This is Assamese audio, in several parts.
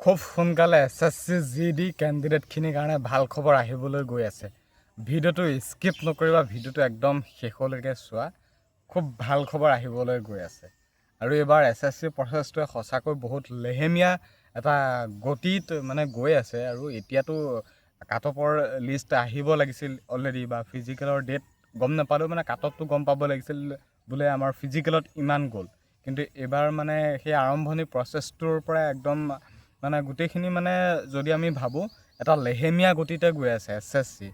খুব সোনকালে এছএছচি জিডি কেণ্ডিডেটখিনিৰ কাৰণে ভাল খবৰ আহিবলৈ গৈ আছে। ভিডিঅ'টো স্কিপ নকৰিবা, ভিডিঅ'টো একদম শেষলৈকে চোৱা। খুব ভাল খবৰ আহিবলৈ গৈ আছে আৰু এইবাৰ এছএছচি প্ৰচেছটোৱে সঁচাকৈ বহুত লেহেমীয়া এটা গতিত গৈ আছে। আৰু এতিয়াতো কাট অফৰ লিষ্ট আহিব লাগিছিল অলৰেডি, বা ফিজিকেলৰ ডেট গম নাপালেও কাট অফটো গম পাব লাগিছিল বোলে আমাৰ ফিজিকেলত ইমান গ'ল। কিন্তু এইবাৰ সেই আৰম্ভণি প্ৰচেছটোৰ পৰা একদম গোটেইখিনি যদি আমি ভাবোঁ এটা লেহেমীয়া গতিতে গৈ আছে এছএছচি।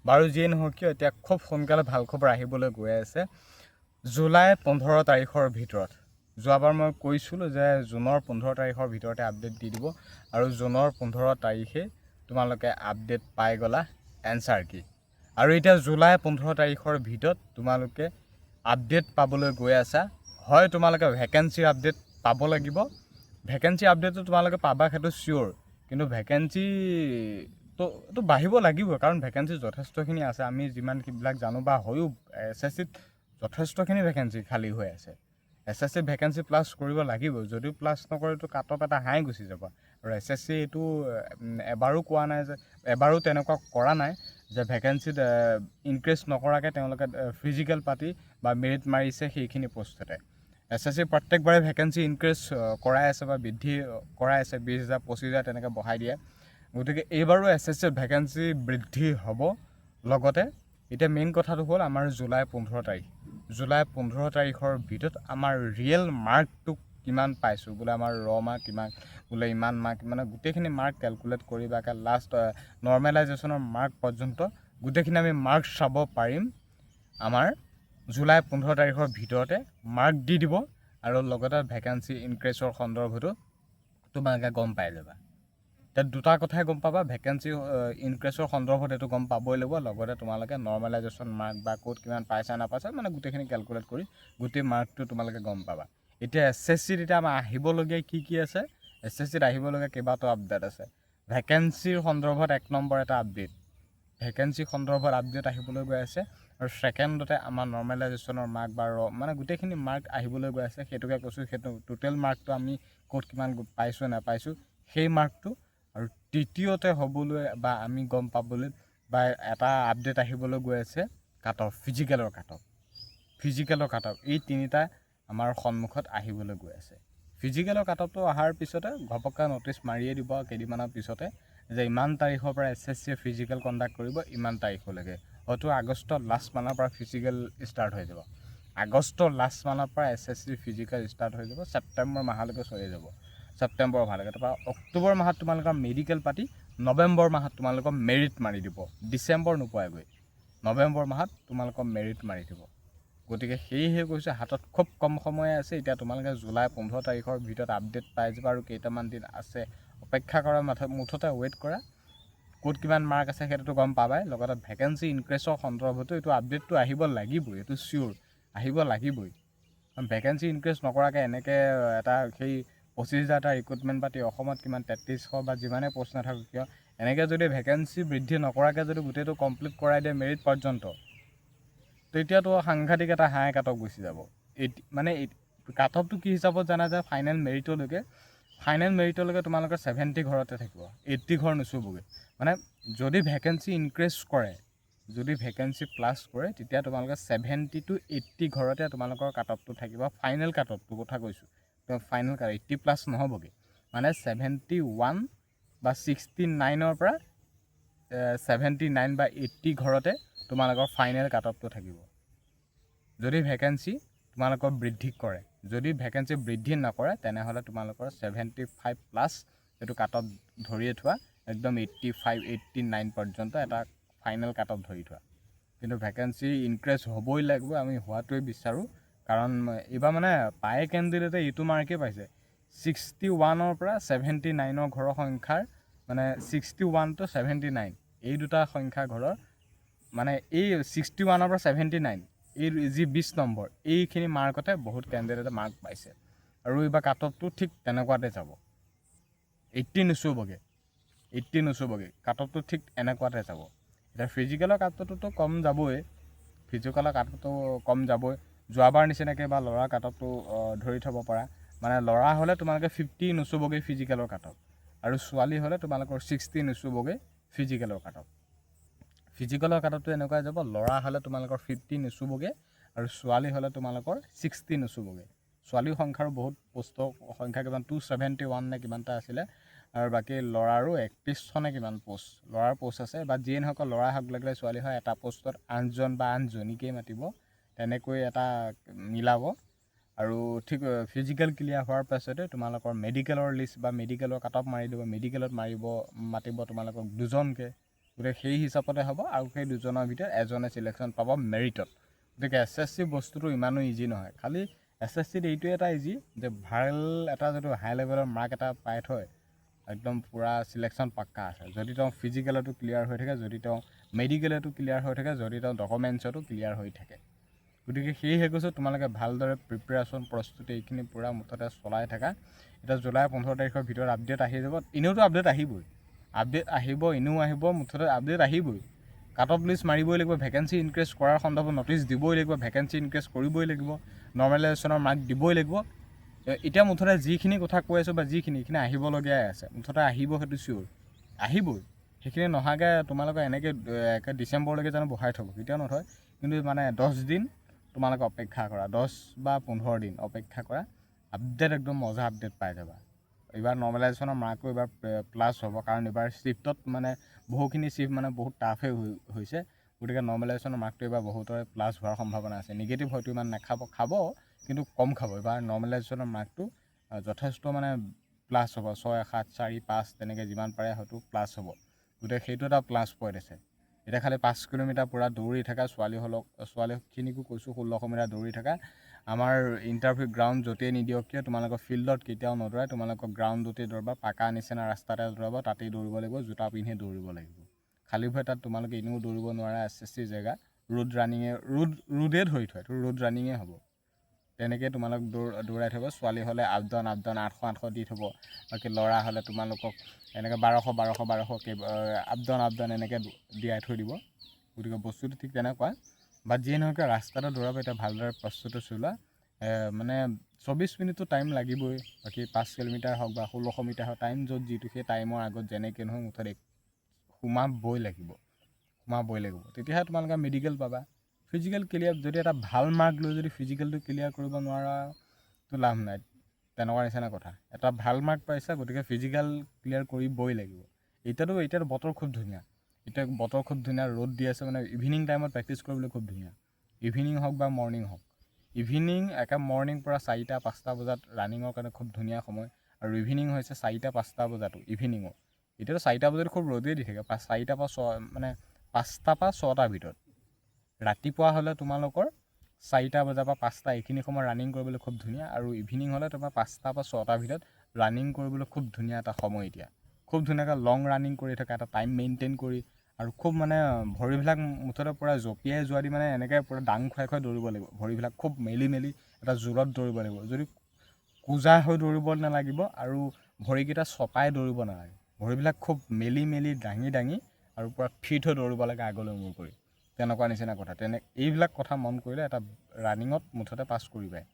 বাৰু যিয়ে নহওক কিয়, এতিয়া খুব সোনকালে ভাল খবৰ আহিবলৈ গৈ আছে জুলাই 15 তাৰিখৰ ভিতৰত। যোৱাবাৰ মই কৈছিলোঁ যে জুনৰ 15 তাৰিখৰ ভিতৰতে আপডেট দি দিব, আৰু জুনৰ 15 তাৰিখে তোমালোকে আপডেট পাই গ'লা এনচাৰ কি। আৰু এতিয়া জুলাই 15 তাৰিখৰ ভিতৰত তোমালোকে আপডেট পাবলৈ গৈ আছা। হয়, তোমালোকে ভেকেঞ্চিৰ আপডেট পাব লাগিব। ভেকেঞ্চি আপডেটটো তোমালোকে পাবা, সেইটো চিয়'ৰ। কিন্তু ভেকেঞ্চিটো বাঢ়িব লাগিব, কাৰণ ভেকেঞ্চি যথেষ্টখিনি আছে। আমি যিমানবিলাক জানো বা হয়ো এছএছচিত যথেষ্টখিনি ভেকেঞ্চি খালী হৈ আছে। এছএছচি ভেকেঞ্চি প্লাছ কৰিব লাগিব, যদিও প্লাছ নকৰেতো কাট অফ এটা হাই গুচি যাব। আৰু এছএছচি এইটো এবাৰো কোৱা নাই যে, এবাৰো তেনেকুৱা কৰা নাই যে ভেকেঞ্চিত ইনক্ৰিজ নকৰাকৈ তেওঁলোকে ফিজিকেল পাতি বা মেৰিট মাৰিছে সেইখিনি পোষ্টতে। এছএছচি প্ৰত্যেকবাৰে ভেকেঞ্চি ইনক্ৰিজ কৰাই আছে বা বৃদ্ধি কৰাই আছে, 20,000 25,000 তেনেকৈ বঢ়াই দিয়ে। গতিকে এইবাৰো এছএছচিৰ ভেকেঞ্চি বৃদ্ধি হ'ব। লগতে এতিয়া মেইন কথাটো হ'ল আমাৰ জুলাই 15 তাৰিখ। জুলাই 15 তাৰিখৰ ভিতৰত আমাৰ ৰিয়েল মাৰ্কটো কিমান পাইছোঁ, বোলে আমাৰ মাৰ্ক কিমান, বোলে ইমান মাৰ্ক, গোটেইখিনি মাৰ্ক কেলকুলেট কৰি বা লাষ্ট নৰ্মেলাইজেশ্যনৰ মাৰ্ক পৰ্যন্ত গোটেইখিনি আমি মাৰ্ক চাব পাৰিম। আমাৰ জুলাই 15 তাৰিখৰ ভিতৰতে মাৰ্ক দি দিব, আৰু লগতে ভেকেঞ্চি ইনক্ৰিজৰ সন্দৰ্ভতো তোমালোকে গম পাই যাবা। এতিয়া দুটা কথাই গম পাবা, ভেকেঞ্চি ইনক্ৰিজৰ সন্দৰ্ভত এইটো গম পাবই লাগিব, লগতে তোমালোকে নৰ্মেলাইজেশ্যন মাৰ্ক বা ক'ত কিমান পাইছা নাপাইছা গোটেইখিনি কেলকুলেট কৰি গোটেই মাৰ্কটো তোমালোকে গম পাবা। এতিয়া এছএছচিত এতিয়া আমাৰ আহিবলগীয়া কি আছে, এছএছচিত আহিবলগীয়া কেইবাটাও আপডেট আছে। ভেকেঞ্চিৰ সন্দৰ্ভত 1 নম্বৰ এটা আপডেট, ভেকেঞ্চি সন্দৰ্ভত আপডেট আহিবলৈ গৈ আছে। আৰু ছেকেণ্ডতে আমাৰ নৰ্মেলাইজেশ্যনৰ মাৰ্ক বা গোটেইখিনি মাৰ্ক আহিবলৈ গৈ আছে। সেইটোকে কৈছোঁ, সেইটো টোটেল মাৰ্কটো আমি ক'ত কিমান পাইছোঁ নাপাইছোঁ সেই মাৰ্কটো। আৰু তৃতীয়তে হ'বলৈ বা আমি গম পাবলৈ বা এটা আপডেট আহিবলৈ গৈ আছে কাট অফ, ফিজিকেলৰ কাট অফ। ফিজিকেলৰ কাট অফ, এই তিনিটা আমাৰ সন্মুখত আহিবলৈ গৈ আছে। ফিজিকেলৰ কাট অফটো অহাৰ পিছতে ঘপককৈ ন'টিচ মাৰিয়ে দিব কেইদিনমানৰ পিছতে যে ইমান তাৰিখৰ পৰা এছএছচিয়ে ফিজিকেল কণ্ডাক্ট কৰিব, ইমান তাৰিখলৈকে। হয়তো আগষ্টৰ লাষ্ট মানৰ পৰা ফিজিকেল ষ্টাৰ্ট হৈ যাব। আগষ্টৰ লাষ্ট মানৰ পৰা এছএছচিৰ ফিজিকেল ষ্টাৰ্ট হৈ যাব, ছেপ্টেম্বৰ মাহলৈকে চলি যাব। ছেপ্টেম্বৰ মাহলৈকে, তাৰপৰা অক্টোবৰ মাহত তোমালোকৰ মেডিকেল পাতি, নৱেম্বৰ মাহত তোমালোকৰ মেৰিট মাৰি দিব। ডিচেম্বৰ নোপোৱাগৈ নৱেম্বৰ মাহত তোমালোকৰ মেৰিট মাৰি দিব। গতিকে সেয়েহে কৈছোঁ, হাতত খুব কম সময় আছে। এতিয়া তোমালোকে জুলাই 15 তাৰিখৰ ভিতৰত আপডেট পাই যাবা, আৰু কেইটামান দিন আছে অপেক্ষা কৰা, মুঠতে ৱেইট কৰা। ক'ত কিমান মাৰ্ক আছে সেইটোতো গম পাবাই, লগতে ভেকেঞ্চি ইনক্ৰিজৰ সন্দৰ্ভতো এইটো আপডেটটো আহিব লাগিবই, এইটো চিয়'ৰ আহিব লাগিবই। ভেকেঞ্চি ইনক্ৰিজ নকৰাকৈ এনেকৈ এটা সেই 25,000টা ৰিক্ৰুটমেণ্ট পাতি অসমত কিমান 3300 বা যিমানেই পষ্ট নাথাকক কিয়, এনেকৈ যদি ভেকেঞ্চি বৃদ্ধি নকৰাকৈ যদি গোটেইটো কমপ্লিট কৰাই দিয়ে মেৰিট পৰ্যন্ত, তেতিয়াতো সাংঘাতিক এটা হাই কাট অফ গুচি যাব। কাট অফটো কি হিচাপত জানা যায়, ফাইনেল মেৰিটলৈকে তোমালোকৰ 70 ঘৰতে থাকিব, 80 ঘৰ নুচুবগৈ। যদি ভেকেঞ্চি ইনক্ৰিজ কৰে, যদি ভেকেঞ্চি প্লাছ কৰে, তেতিয়া তোমালোকে 70 to 80 ঘৰতে তোমালোকৰ কাট অফটো থাকিব। ফাইনেল কাট অফটোৰ কথা কৈছোঁ, ফাইনেল কাট 80+ নহ'বগৈ, 71 বা 69ৰ পৰা 79 বা 80 ঘৰতে তোমালোকৰ ফাইনেল কাট অফটো থাকিব, যদি ভেকেঞ্চি তোমালোকৰ বৃদ্ধি কৰে। যদি ভেকেঞ্চি বৃদ্ধি নকৰে, তেনেহ'লে তোমালোকৰ 75+ এইটো কাট অফ ধৰিয়ে থোৱা, একদম 85 89 পৰ্যন্ত এটা ফাইনেল কাট অফ ধৰি থোৱা। কিন্তু ভেকেঞ্চি ইনক্ৰিজ হ'বই লাগিব, আমি হোৱাটোৱে বিচাৰোঁ। কাৰণ এইবাৰ প্ৰায় কেণ্ডিডেটে এইটো মাৰ্কেই পাইছে, 61ৰ পৰা 79ৰ ঘৰৰ সংখ্যাৰ 61 to 79 এই দুটা সংখ্যা ঘৰৰ এই 61ৰ পৰা 79 এই যি 20 নম্বৰ, এইখিনি মাৰ্কতে বহুত কেণ্ডিডেটে মাৰ্ক পাইছে। আৰু এইবাৰ কাট অফটো ঠিক তেনেকুৱাতে যাব, 80 নুচুবগৈ, কাট অফটো ঠিক এনেকুৱাতে যাব। এতিয়া ফিজিকেলৰ কাট অফটোতো কম যাবই, যোৱাবাৰ নিচিনাকৈ বা ল'ৰা কাট অফটো ধৰি থ'ব পৰা। ল'ৰা হ'লে তোমালোকে 50 নুচুবগৈ ফিজিকেলৰ কাট অফ, আৰু ছোৱালী হ'লে তোমালোকৰ 60 নুচুবগৈ ফিজিকেলৰ কাট অফ। ফিজিকেলৰ কাট অফটো এনেকুৱা যাব, ল'ৰা হ'লে তোমালোকৰ 50 নুচুবগৈ আৰু ছোৱালী হ'লে তোমালোকৰ 60 নুচুবগৈ। ছোৱালীৰ সংখ্যাৰো বহুত পোষ্টৰ সংখ্যা কিমান 271 নে কিমানটা আছিলে, আৰু বাকী ল'ৰাৰো 31 নে কিমান পোষ্ট ল'ৰাৰ পোষ্ট আছে। বা যিয়ে নহওক ল'ৰা হওক লাগিলে ছোৱালী হয়, এটা পোষ্টত 8জন বা 8জনীকেই মাতিব, তেনেকৈ এটা মিলাব। আৰু ঠিক ফিজিকেল ক্লিয়াৰ হোৱাৰ পাছতে তোমালোকৰ মেডিকেলৰ লিষ্ট বা মেডিকেলৰ কাট অফ মাৰি দিব, মেডিকেলত মাতিব তোমালোকক 2জনকৈ। গতিকে সেই হিচাপতে হ'ব, আৰু সেই 2জনৰ ভিতৰত এজনে চিলেকশ্যন পাব মেৰিটত। গতিকে SSC বস্তুটো ইমানো ইজি নহয়। খালি SSCত এইটোৱে এটা ইজি যে ভাল এটা যিটো হাই লেভেলৰ মাৰ্ক এটা পাই থয়, একদম পূৰা চিলেকশ্যন পাক্কা আছে। যদি তেওঁ ফিজিকেলতো ক্লিয়াৰ হৈ থাকে, যদি তেওঁ মেডিকেলতো ক্লিয়াৰ হৈ থাকে, যদি তেওঁ ডকুমেণ্টছতো ক্লিয়াৰ হৈ থাকে। গতিকে সেয়েহে কৈছোঁ তোমালোকে ভালদৰে প্ৰিপেৰেশ্যন প্ৰস্তুতি এইখিনি পূৰা মুঠতে চলাই থাকা। এতিয়া জুলাই 15 তাৰিখৰ ভিতৰত আপডেট আহি যাব। এনেওতো আপডেট আহিবই, এনেও আহিব, মুঠতে আপডেট আহিবই। কাট অফ লিষ্ট মাৰিবই লাগিব, ভেকেঞ্চি ইনক্ৰিজ কৰাৰ সন্দৰ্ভত নটিচ দিবই লাগিব, ভেকেঞ্চি ইনক্ৰিজ কৰিবই লাগিব, নৰ্মেলাইজেশ্যনৰ মাৰ্ক দিবই লাগিব। এতিয়া মুঠতে যিখিনি কথা কৈ আছোঁ বা এইখিনি আহিবলগীয়াই আছে, মুঠতে আহিব, সেইটো চিয়'ৰ আহিবই। সেইখিনি নহাকৈ তোমালোকে এনেকৈ ডিচেম্বৰলৈকে জানো বহাই থ'ব, কেতিয়াও নথয়। কিন্তু মানে 10 দিন তোমালোকে অপেক্ষা কৰা, 10 বা 15 দিন অপেক্ষা কৰা, আপডেট একদম মজা আপডেট পাই যাবা। এইবাৰ নৰ্মেলাইজেশ্যনৰ মাৰ্কো এইবাৰ প্লাছ হ'ব, কাৰণ এইবাৰ শ্বিফ্টত মানে বহুখিনি শ্বিফ্ট মানে বহুত টাফেই হৈছে। গতিকে নৰ্মেলাইজেশ্যনৰ মাৰ্কটো এইবাৰ বহুতৰে প্লাছ হোৱাৰ সম্ভাৱনা আছে। নিগেটিভ হয়তো ইমান খাব কিন্তু কম খাব। এইবাৰ নৰ্মেলাইজেশ্যনৰ মাৰ্কটো যথেষ্ট মানে প্লাছ হ'ব, 6, 7, 4, 5 তেনেকৈ যিমান পাৰে হয়তো প্লাছ হ'ব। গতিকে সেইটো এটা প্লাছ পইণ্ট আছে। এতিয়া খালি 5 কিলোমিটাৰ পূৰা দৌৰি থকা ছোৱালীখিনিকো কৈছোঁ 1600 মিটাৰ দৌৰি থকা। আমাৰ ইণ্টাৰভিউ গ্ৰাউণ্ড য'তেই নিদিয়ক কিয়, তোমালোকৰ ফিল্ডত কেতিয়াও নদৌৰাই, তোমালোকৰ গ্ৰাউণ্ডতেই দৌৰিবা, পাকা নিচিনা ৰাস্তাতে দৌৰাব, তাতেই দৌৰিব লাগিব, জোতা পিন্ধি দৌৰিব লাগিব। খালী ভৰি তাত তোমালোকে এনেও দৌৰিব নোৱাৰা, SSC জেগা, ৰোডে ধৰি থয়, এইটো ৰোড ৰানিঙে হ'ব। তেনেকৈ তোমালোক দৌৰাই থ'ব। ছোৱালী হ'লে আপ ডাউন 800 দি থ'ব, বাকী ল'ৰা হ'লে তোমালোকক এনেকৈ 1200 আপ ডাউন এনেকৈ দিয়াই থৈ দিব। গতিকে বস্তুটো ঠিক তেনেকুৱা। বা যিয়ে নহওক ৰাস্তাতে দৌৰাব, এতিয়া ভালদৰে প্ৰস্তুতি চলোৱা। মানে 24 মিনিটটো টাইম লাগিবই, বাকী 5 কিলোমিটাৰ হওক বা 1600 মিটাৰ হওক, টাইম য'ত যিটো সেই টাইমৰ আগত যেনেকৈ নহয় মুঠতে সোমাবই লাগিব। তেতিয়াহে তোমালোকে মেডিকেল পাবা। ফিজিকেল ক্লিয়াৰ যদি এটা ভাল মাৰ্ক লৈ যদি ফিজিকেলটো ক্লিয়াৰ কৰিব নোৱাৰা তো লাভ নাই, তেনেকুৱা নিচিনা কথা। এটা ভাল মাৰ্ক পাইছা, গতিকে ফিজিকেল ক্লিয়াৰ কৰিবই লাগিব। এতিয়াতো বতৰ খুব ধুনীয়া, ৰ'দ দি আছে, মানে ইভিনিং টাইমত প্ৰেক্টিছ কৰিবলৈ খুব ধুনীয়া। ইভিনিং হওক বা মৰ্ণিং হওক, মৰ্ণিং পৰা 4-5টা বজাত ৰানিঙৰ কাৰণে খুব ধুনীয়া সময়। আৰু ইভিনিং হৈছে 4-5টা বজাতো ইভিনিঙৰ। এতিয়াতো 4টা বজাত খুব ৰ'দেই দি থাকে, 4টা পৰা 6 মানে 5টা পৰা 6টাৰ ভিতৰত। ৰাতিপুৱা হ'লে তোমালোকৰ 4টা বজাৰ পৰা 5টা এইখিনি সময় ৰানিং কৰিবলৈ খুব ধুনীয়া। আৰু ইভিনিং হ'লে তোমাৰ 5টা পৰা 6টাৰ ভিতৰত ৰানিং কৰিবলৈ খুব ধুনীয়া এটা সময়। এতিয়া খুব ধুনীয়াকৈ লং ৰানিং কৰি থকা, এটা টাইম মেইনটেইন কৰি, আৰু খুব মানে ভৰিবিলাক মুঠতে পূৰা জঁপিয়াই যোৱা দি, মানে এনেকৈ পূৰা দাং খুৱাই দৌৰিব লাগিব। ভৰিবিলাক খুব মেলি এটা জোৰত দৌৰিব লাগিব। যদি কোজা হৈ দৌৰিব নালাগিব, আৰু ভৰিকেইটা চপাই দৌৰিব নালাগে। ভৰিবিলাক খুব মেলি দাঙি আৰু পূৰা ফিট হৈ দৌৰিব লাগে, আগলৈ মূৰ কৰি, তেনেকুৱা নিচিনা কথা। এইবিলাক কথা মন কৰিলে এটা ৰানিঙত মুঠতে পাছ কৰিবাই।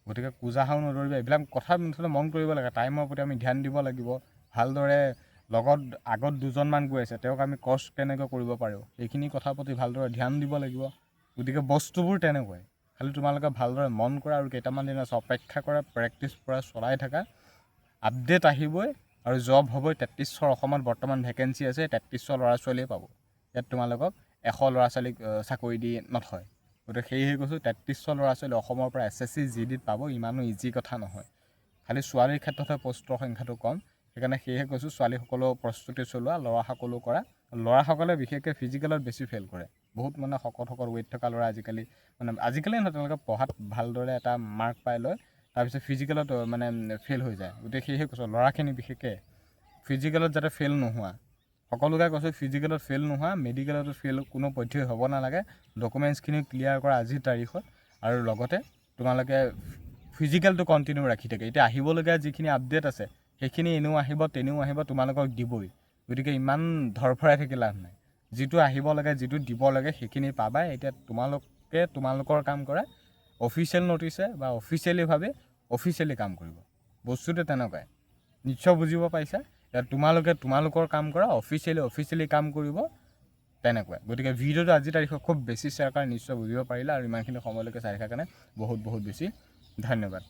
গতিকে কোজা হৈ নদৌৰিবা, এইবিলাক কথা মুঠতে মন কৰিব লাগে। টাইমৰ প্ৰতি আমি ধ্যান দিব লাগিব। ভালদৰে আগত 2জনমান গৈ আছে, তেওঁক আমি ক্ৰছ কেনেকৈ কৰিব পাৰোঁ, এইখিনি কথাৰ প্ৰতি ভালদৰে ধ্যান দিব লাগিব। গতিকে বস্তুবোৰ তেনেকুৱাই, খালি তোমালোকে ভালদৰে মন কৰা আৰু কেইটামান দিন আছে অপেক্ষা কৰা, প্ৰেক্টিছ পৰা চলাই থাকা। আপডেট আহিবই আৰু জব হ'বই। 3300 অসমত বৰ্তমান ভেকেঞ্চি আছে, 3300 ল'ৰা ছোৱালীয়ে পাব। ইয়াত তোমালোকক 100 ল'ৰা ছোৱালীক চাকৰি দি নথয়। গতিকে সেয়েহে কৈছোঁ, 3300 ল'ৰা ছোৱালী অসমৰ পৰা SSC GDত পাব, ইমানো ইজি কথা নহয়। খালি ছোৱালীৰ ক্ষেত্ৰতহে পষ্টৰ সংখ্যাটো কম, সেয়েহে কৈছোঁ ছোৱালীসকলেও প্ৰস্তুতি চলোৱা, ল'ৰাসকলেও কৰা। ল'ৰাসকলে বিশেষকৈ ফিজিকেলত বেছি ফেইল কৰে। বহুত মানে শকত ৱেইট থকা ল'ৰা আজিকালি নহয়, তেওঁলোকে পঢ়াত ভালদৰে এটা মাৰ্ক পাই লয়, তাৰপিছত ফিজিকেলত মানে ফেইল হৈ যায়। গতিকে সেয়েহে কৈছোঁ ল'ৰাখিনি বিশেষকৈ ফিজিকেলত যাতে ফেইল নোহোৱা, সকলোকে কৈছোঁ ফিজিকেলত ফেইল নোহোৱা, মেডিকেলতো ফেইল কোনো পধ্যেই হ'ব নালাগে। ডকুমেণ্টছখিনি ক্লিয়াৰ কৰা আজিৰ তাৰিখত, আৰু লগতে তোমালোকে ফিজিকেলটো কণ্টিনিউ ৰাখি থাকে। এতিয়া আহিবলগীয়া যিখিনি আপডেট আছে, সেইখিনি এনেও আহিব, তেনেও আহিব, তোমালোকক দিবই। গতিকে ইমান ধৰফৰাই থাকি লাভ নাই। যিটো আহিব লাগে, যিটো দিব লাগে, সেইখিনি পাবাই। এতিয়া তোমালোকৰ কাম কৰা, অফিচিয়েল নটিছে বা অফিচিয়েলিভাৱে কাম কৰিব। বস্তুটো তেনেকুৱাই নিশ্চয় বুজিব পাৰিছা ইয়াত তোমালোকৰ কাম কৰা অফিচিয়েলি কাম কৰিব তেনেকুৱাই গতিকে ভিডিঅ'টো আজি তাৰিখত খুব বেছি শ্বেয়াৰ কৰা নিশ্চয় বুজিব পাৰিলা আৰু ইমানখিনি সময়লৈকে চাই থকাৰ কাৰণে বহুত বেছি ধন্যবাদ